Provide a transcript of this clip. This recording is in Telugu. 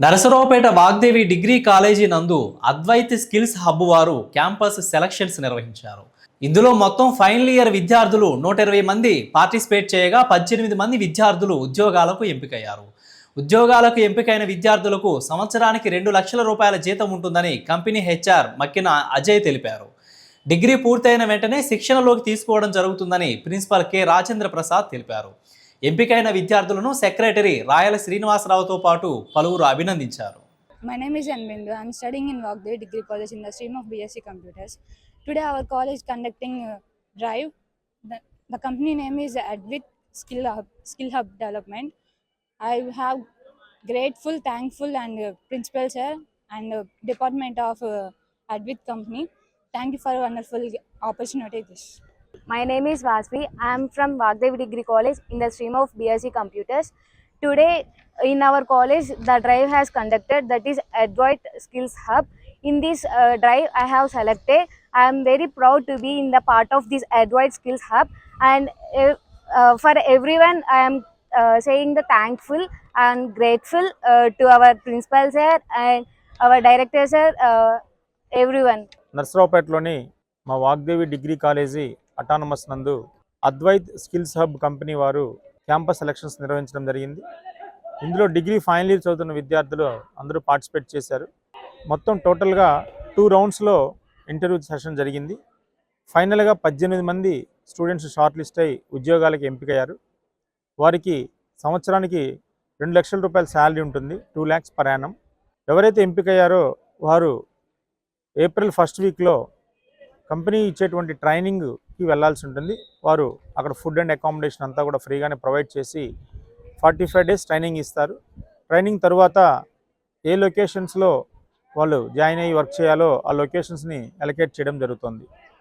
నరసరావుపేట వాగ్దేవి డిగ్రీ కాలేజీ నందు అద్వైత్ స్కిల్స్ హబ్ వారు క్యాంపస్ సెలక్షన్స్ నిర్వహించారు. ఇందులో మొత్తం ఫైనల్ ఇయర్ విద్యార్థులు 120 మంది పార్టిసిపేట్ చేయగా 18 మంది విద్యార్థులు ఉద్యోగాలకు ఎంపికయ్యారు. ఉద్యోగాలకు ఎంపికైన విద్యార్థులకు సంవత్సరానికి 2 లక్షల రూపాయల జీతం ఉంటుందని కంపెనీ హెచ్ఆర్ మక్కిన అజయ్ తెలిపారు. డిగ్రీ పూర్తయిన వెంటనే శిక్షణలోకి తీసుకోవడం జరుగుతుందని ప్రిన్సిపల్ కె రాజేంద్ర ప్రసాద్ తెలిపారు. ఎంపికైన విద్యార్థులను సెక్రటరీ రాయల శ్రీనివాసరావుతో పాటు పలువురు అభినందించారు. My name is Anbindu. I am studying in Vagdevi Degree College in the stream of BSc Computers. Today our college conducting drive. The company name is Advit Skill Hub Development. I have grateful, thankful and principal sir and department of Advit company. Thank you for a wonderful opportunity. My name is Vasvi. I am from Vagdevi Degree College in the stream of BSc Computers. Today in our college the drive has conducted, that is Advait Skills Hub. In this drive I have selected. I am very proud to be in the part of this Advait Skills Hub, and for everyone I am saying the thankful and grateful to our principal sir and our director sir, everyone. నర్సరావుపేటలోని మా వాగ్దేవి డిగ్రీ కాలేజీ అటానమస్ నందు అద్వైత్ స్కిల్స్ హబ్ కంపెనీ వారు క్యాంపస్ సెలక్షన్స్ నిర్వహించడం జరిగింది. ఇందులో డిగ్రీ ఫైనల్ ఇయర్ చదువుతున్న విద్యార్థులు అందరూ పార్టిసిపేట్ చేశారు. మొత్తం టోటల్గా 2 రౌండ్స్లో ఇంటర్వ్యూ సెషన్ జరిగింది. ఫైనల్గా 18 మంది స్టూడెంట్స్ షార్ట్ లిస్ట్ అయి ఉద్యోగాలకు ఎంపికయ్యారు. వారికి సంవత్సరానికి 2 లక్షల రూపాయల శాలరీ ఉంటుంది, 2 lakhs per annum. ఎవరైతే ఎంపికయ్యారో వారు ఏప్రిల్ 1st వీక్లో కంపెనీ ఇచ్చేటువంటి ట్రైనింగ్కి వెళ్ళాల్సి ఉంటుంది. వారు అక్కడ ఫుడ్ అండ్ అకామిడేషన్ అంతా కూడా ఫ్రీగానే ప్రొవైడ్ చేసి 45 days ట్రైనింగ్ ఇస్తారు. ట్రైనింగ్ తర్వాత ఏ లొకేషన్స్లో వాళ్ళు జాయిన్ అయ్యి వర్క్ చేయాలో ఆ లొకేషన్స్ని అలొకేట్ చేయడం జరుగుతుంది.